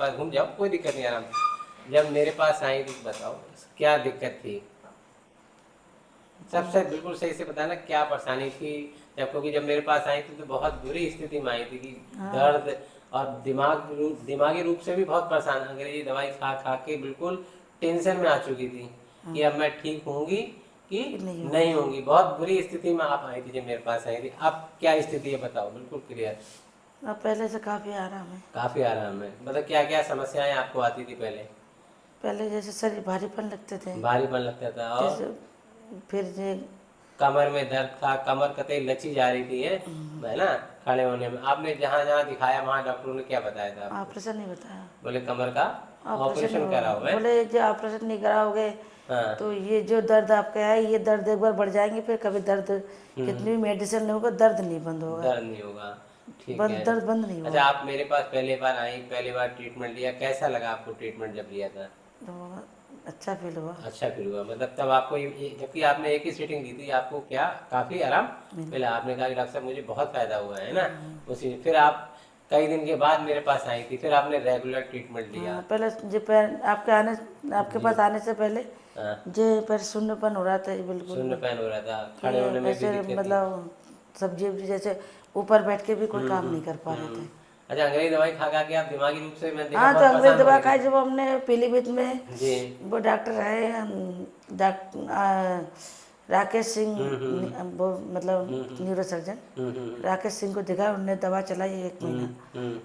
पास घूम जाओ, कोई दिक्कत नहीं, आराम से। जब मेरे पास आई थी बताओ क्या दिक्कत थी, सबसे बिल्कुल सही से बताना क्या परेशानी थी। जब क्योंकि जब मेरे पास आई थी तो बहुत बुरी स्थिति में आई थी कि हाँ। दर्द और दिमागी रूप से भी बहुत परेशान, अंग्रेजी दवाई खा खा के बिल्कुल टेंशन में आ चुकी थी कि अब मैं ठीक होंगी कि कि नहीं नहीं होगी। होंगी। बहुत बुरी स्थिति में आप आई थी जब मेरे पास आई थी। अब क्या स्थिति है बताओ, बिल्कुल क्लियर। अब पहले से काफ़ी आराम है। काफी आराम है, मतलब क्या क्या समस्याएं आपको आती थी पहले? पहले जैसे शरीर भारीपन लगते थे, भारीपन लगता था, और जैसे फिर ये कमर में दर्द था, कमर कतई लची जा रही थी है ना, खड़े होने में। आपने जहाँ जहाँ दिखाया वहाँ डॉक्टरों ने क्या बताया था आपको? ऑपरेशन नहीं बताया। बोले कमर का ऑपरेशन ऑपरेशन होगा, कराओ है। बोले जो ऑपरेशन नहीं कराओगे हाँ। तो ये जो दर्द आपका है ये दर्द एक बार बढ़ जाएंगे, फिर कभी दर्द कितनी भी मेडिसिन लोगे दर्द नहीं बंद होगा। दर्द नहीं होगा, ठीक है। दर्द बंद नहीं अच्छा, होगा। आप मेरे पास पहली बार आई, पहली बार ट्रीटमेंट लिया, कैसा लगा आपको ट्रीटमेंट जब लिया था? तो अच्छा फील हुआ। अच्छा फील हुआ, मतलब तब आपको जबकि आपने एक ही सीटिंग दी थी, आपको क्या काफी आराम मिला? आपने कहा कि डॉक्टर साहब मुझे बहुत फायदा हुआ है ना, उसी फिर आप कई दिन के बाद मेरे पास आई थी, फिर आपने रेगुलर ट्रीटमेंट लिया। हाँ, पहले जो पैर आपके जी। पास आने से पहले हाँ। जो पैर शून्यपन हो रहा था ये बिल्कुल शून्य भी, पैन हो रहा था, कि खड़े होने में भी ऐसे दिक्कत थी। मतलब सब्जी वब्जी जैसे ऊपर बैठ के भी कोई काम नहीं कर पा रहे हम्म। थे। अच्छा, अंग्रेजी दवाई खा खा के आप दिमागी रूप से, मैंने देखा, हाँ, तो बहुत अंग्रेज परेशान हो दवा गए खाई थे। जब हमने पीलीभीत में, जी। वो डॉक्टर है डॉक्टर राकेश सिंह, वो मतलब न्यूरो सर्जन हम्म। राकेश सिंह को दिखा, उनने दवा चलाई 1 महीना। हम्म।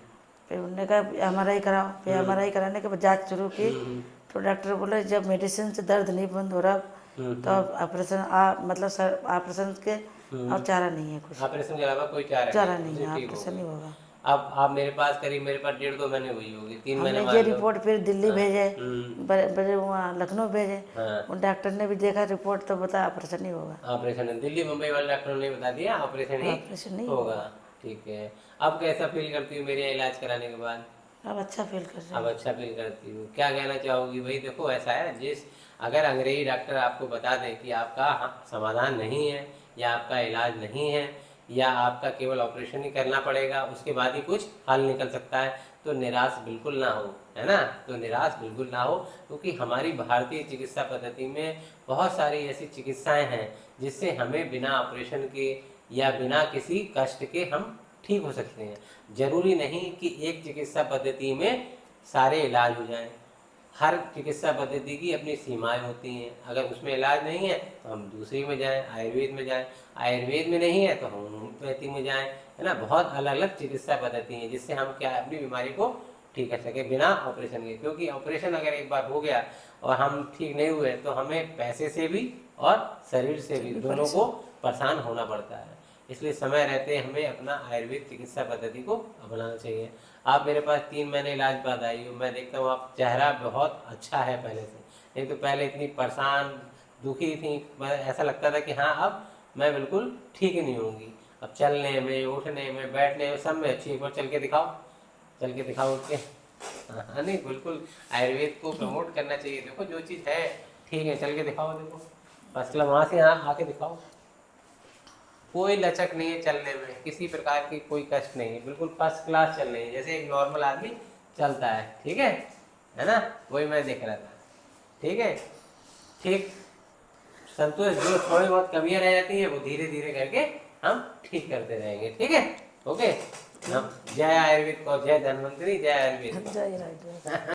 फिर उन्होंने कहा MRI कराओ, फिर MRI कराने के बाद जाँच शुरू की, तो डॉक्टर बोले जब मेडिसिन से दर्द नहीं बंद हो रहा तो अब ऑपरेशन मतलब सर ऑपरेशन के और चारा नहीं है, कुछ ऑपरेशन के अलावा कोई चारा चारा नहीं, नहीं उसे है, ठीक हो ऑपरेशन गए। ही होगा। अब आप मेरे पास करीब, मेरे पास 1.5-2 महीने हुई होगी, 3 महीने हमने ये मान लो। रिपोर्ट फिर दिल्ली हाँ। भेजे, हम्म। बड़े बड़े वहाँ लखनऊ भेजे, हाँ। उन डॉक्टर ने भी देखा रिपोर्ट तो बताया ऑपरेशन ही होगा। ऑपरेशन है, दिल्ली मुंबई वाले डॉक्टरों ने बता दिया ऑपरेशन ही ऑपरेशन नहीं होगा। होगा। ठीक है। अब कैसा फील करती हूँ मेरे यहाँ इलाज कराने के बाद? अब अच्छा फील कर रहे अब हैं। अच्छा फील करती हूँ। क्या कहना चाहोगी भाई? देखो ऐसा है, अगर अंग्रेजी डॉक्टर आपको बता दें कि आपका समाधान नहीं है, या आपका इलाज नहीं है, या आपका केवल ऑपरेशन ही करना पड़ेगा, उसके बाद ही कुछ हल निकल सकता है, तो निराश बिल्कुल ना हो, है ना। तो निराश बिल्कुल ना हो, क्योंकि हमारी भारतीय चिकित्सा पद्धति में बहुत सारी ऐसी चिकित्साएं हैं जिससे हमें बिना ऑपरेशन के या बिना किसी कष्ट के हम ठीक हो सकते हैं। जरूरी नहीं कि एक चिकित्सा पद्धति में सारे इलाज हो जाएं। हर चिकित्सा पद्धति की अपनी सीमाएं होती हैं। अगर उसमें इलाज नहीं है तो हम दूसरी में जाएं, आयुर्वेद में जाएं। आयुर्वेद में नहीं है तो हम होम्योपैथी में जाएं, है ना। बहुत अलग अलग चिकित्सा पद्धति हैं जिससे हम क्या अपनी बीमारी को ठीक कर सके बिना ऑपरेशन के। क्योंकि ऑपरेशन अगर एक बार हो गया और हम ठीक नहीं हुए तो हमें पैसे से भी और शरीर से भी दोनों को परेशान होना पड़ता है। इसलिए समय रहते हमें अपना आयुर्वेद चिकित्सा पद्धति को अपनाना चाहिए। आप मेरे पास 3 महीने इलाज बाद आई हो, मैं देखता हूँ आप चेहरा बहुत अच्छा है पहले से। नहीं तो पहले इतनी परेशान दुखी थी, ऐसा लगता था कि हाँ अब मैं बिल्कुल ठीक नहीं होंगी। अब चलने में, उठने में, बैठने में, सब में अच्छी। एक बार चल के दिखाओ, चल के दिखाओ उठ के। हाँ नहीं, बिल्कुल आयुर्वेद को प्रमोट करना चाहिए। देखो जो चीज़ है ठीक है, चल के दिखाओ। देखो फर्स्ट क्लास, वहाँ से यहाँ आके दिखाओ। कोई लचक नहीं है चलने में, किसी प्रकार की कोई कष्ट नहीं है, बिल्कुल फर्स्ट क्लास चल रही है जैसे एक नॉर्मल आदमी चलता है। ठीक है ना। वही मैं देख रहा था। ठीक है, ठीक। संतोष, जो थोड़ी बहुत कमियां रह जाती है वो धीरे धीरे करके हम ठीक करते रहेंगे। ठीक है, ओके। हम जय आयुर्वेद को, जय धन्वंतरी, जय आयुर्वेद। जय राइट।